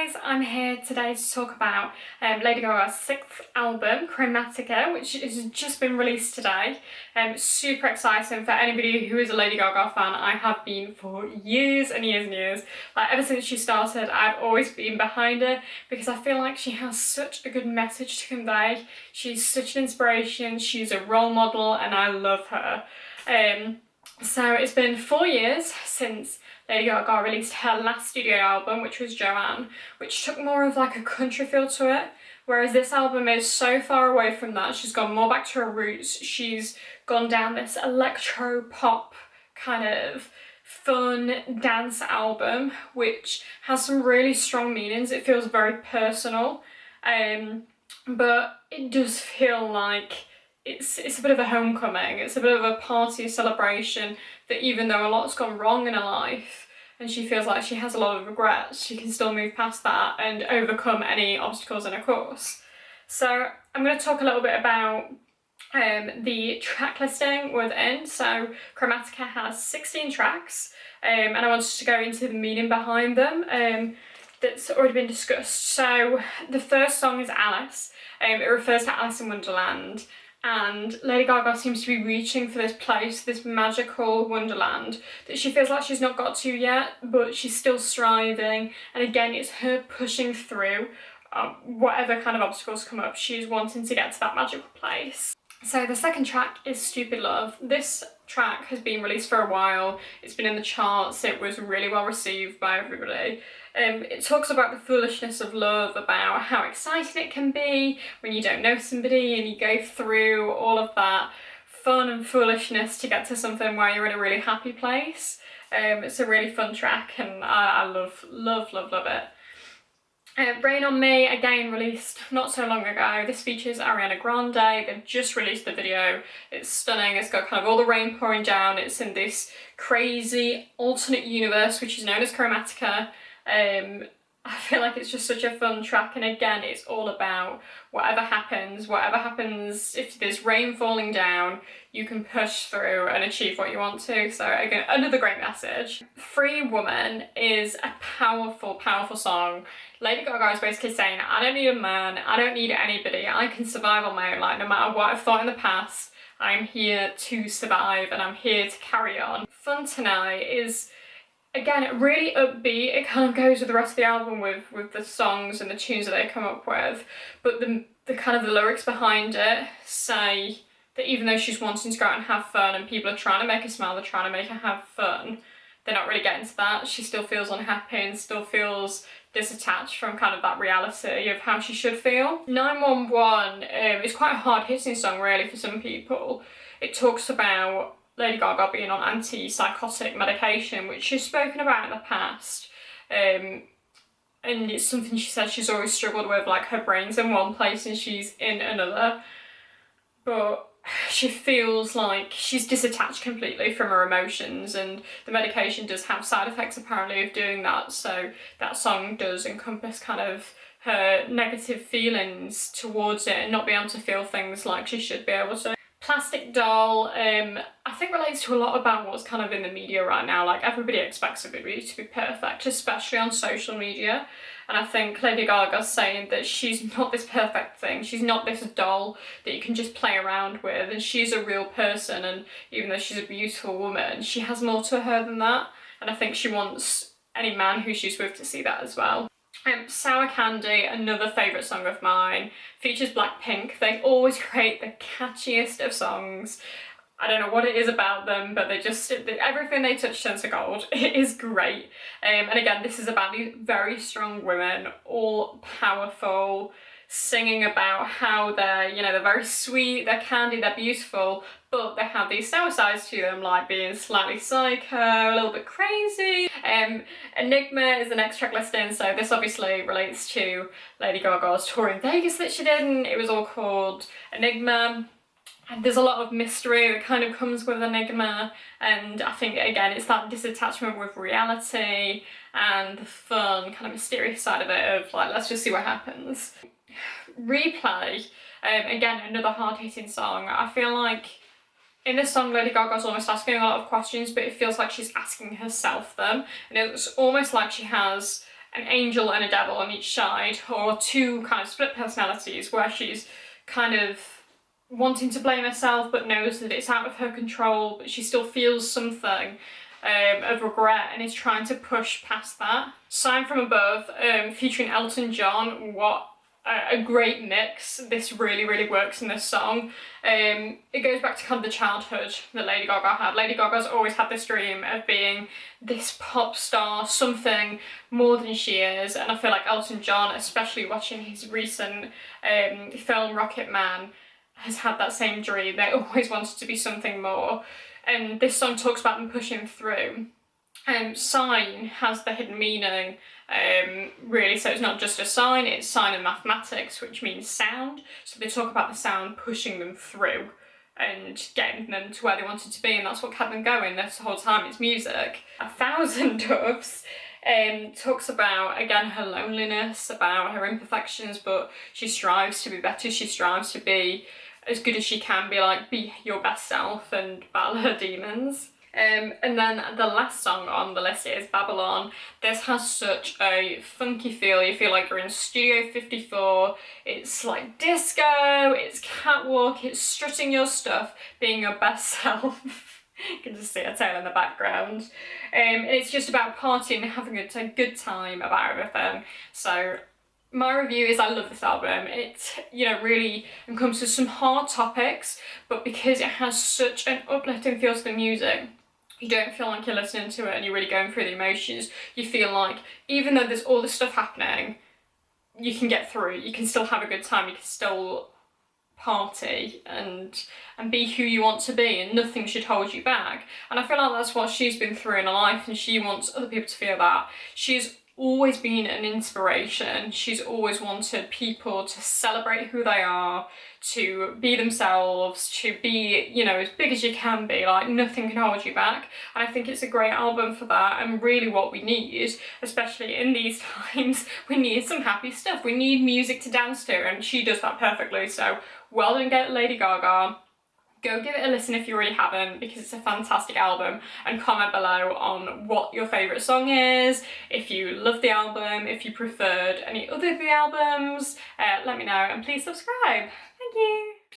guys, I'm here today to talk about Lady Gaga's 6th album, Chromatica, which has just been released today. Super exciting for anybody who is a Lady Gaga fan. I have been for years and years and years. Like ever since she started, I've always been behind her because I feel like she has such a good message to convey. She's such an inspiration, she's a role model, and I love her. So it's been 4 years since Lady Gaga released her last studio album, which was Joanne, which took more of like a country feel to it, whereas this album is so far away from that. She's gone more back to her roots. She's gone down this electro pop kind of fun dance album, which has some really strong meanings. It feels very personal, but it does feel like it's a bit of a homecoming. It's a bit of a party celebration that even though a lot's gone wrong in her life and she feels like she has a lot of regrets, she can still move past that and overcome any obstacles in her course. So I'm going to talk a little bit about the track listing within. So Chromatica has 16 tracks, and I wanted to go into the meaning behind them that's already been discussed. So the first song is Alice. It refers to Alice in Wonderland. And Lady Gaga seems to be reaching for this place, this magical wonderland that she feels like she's not got to yet, but she's still striving. And again, it's her pushing through whatever kind of obstacles come up. She's wanting to get to that magical place. So the second track is Stupid Love. This track has been released for a while. It's been in the charts. It was really well received by everybody. It talks about the foolishness of love, about how exciting it can be when you don't know somebody and you go through all of that fun and foolishness to get to something where you're in a really happy place. It's a really fun track and I love it. Rain on Me, again released not so long ago. This features Ariana Grande. They've just released the video. It's stunning. It's got kind of all the rain pouring down. It's in this crazy alternate universe which is known as Chromatica. I feel like it's just such a fun track, and again it's all about whatever happens, if there's rain falling down, you can push through and achieve what you want to. So again, another great message. Free Woman is a powerful song. Lady Gaga is basically saying, I don't need a man, I don't need anybody, I can survive on my own. Like no matter what I've thought in the past, I'm here to survive and I'm here to carry on. Fun Tonight is, again, really upbeat. It kind of goes with the rest of the album with the songs and the tunes that they come up with. But the kind of the lyrics behind it say that even though she's wanting to go out and have fun and people are trying to make her smile, they're trying to make her have fun, they're not really getting to that. She still feels unhappy and still feels disattached from kind of that reality of how she should feel. 911 is quite a hard-hitting song really for some people. It talks about Lady Gaga being on anti-psychotic medication, which she's spoken about in the past. And it's something she said she's always struggled with, like her brain's in one place and she's in another. But she feels like she's disattached completely from her emotions, and the medication does have side effects apparently of doing that. So that song does encompass kind of her negative feelings towards it and not being able to feel things like she should be able to. Plastic Doll, I think relates to a lot about what's kind of in the media right now. Like everybody expects everybody to be perfect, especially on social media. And I think Lady Gaga's saying that she's not this perfect thing. She's not this doll that you can just play around with. And she's a real person. And even though she's a beautiful woman, she has more to her than that. And I think she wants any man who she's with to see that as well. Sour Candy, another favourite song of mine, features Blackpink. They always create the catchiest of songs. I don't know what it is about them, but everything they touch turns to gold. It is great. And again, this is about these very strong women, all powerful, singing about how they're very sweet, they're candy, they're beautiful, but they have these sour sides to them, like being slightly psycho, a little bit crazy. Enigma is the next track listing, so this obviously relates to Lady Gaga's tour in Vegas that she did, and it was all called Enigma. And there's a lot of mystery that kind of comes with Enigma, and I think again it's that disattachment with reality and the fun kind of mysterious side of it of like, let's just see what happens. Replay, again another hard-hitting song. I feel like in this song Lady Gaga's almost asking a lot of questions, but it feels like she's asking herself them, and it's almost like she has an angel and a devil on each side, or two kind of split personalities where she's kind of wanting to blame herself but knows that it's out of her control, but she still feels something of regret and is trying to push past that. Sign from Above, featuring Elton John, what a great mix. This really, really works in this song. It goes back to kind of the childhood that Lady Gaga had. Lady Gaga's always had this dream of being this pop star, something more than she is, and I feel like Elton John, especially watching his recent film Rocket Man, has had that same dream. They always wanted to be something more, and this song talks about them pushing through. Sign has the hidden meaning, really, so it's not just a sign, it's sign in mathematics, which means sound. So they talk about the sound pushing them through and getting them to where they wanted to be, and that's what kept them going this whole time. It's music. 1,000 Doves talks about, again, her loneliness, about her imperfections, but she strives to be better, she strives to be as good as she can be, like, be your best self and battle her demons. And then the last song on the list is Babylon. This has such a funky feel. You feel like you're in Studio 54. It's like disco, it's catwalk, it's strutting your stuff, being your best self. You can just see a tail in the background. And it's just about partying, having a good time, about everything. So my review is I love this album. It, you know, really encompasses some hard topics, but because it has such an uplifting feel to the music, you don't feel like you're listening to it and you're really going through the emotions. You feel like, even though there's all this stuff happening, you can get through it. You can still have a good time. You can still party and be who you want to be, and nothing should hold you back. And I feel like that's what she's been through in her life, and she wants other people to feel that. She's always been an inspiration. She's always wanted people to celebrate who they are, to be themselves, to be, you know, as big as you can be, like nothing can hold you back. And I think it's a great album for that, and really what we need, especially in these times, we need some happy stuff. We need music to dance to, and she does that perfectly. So well done, Lady Gaga. Go give it a listen if you already haven't, because it's a fantastic album, and comment below on what your favourite song is, if you love the album, if you preferred any other of the albums, let me know, and please subscribe. Thank you.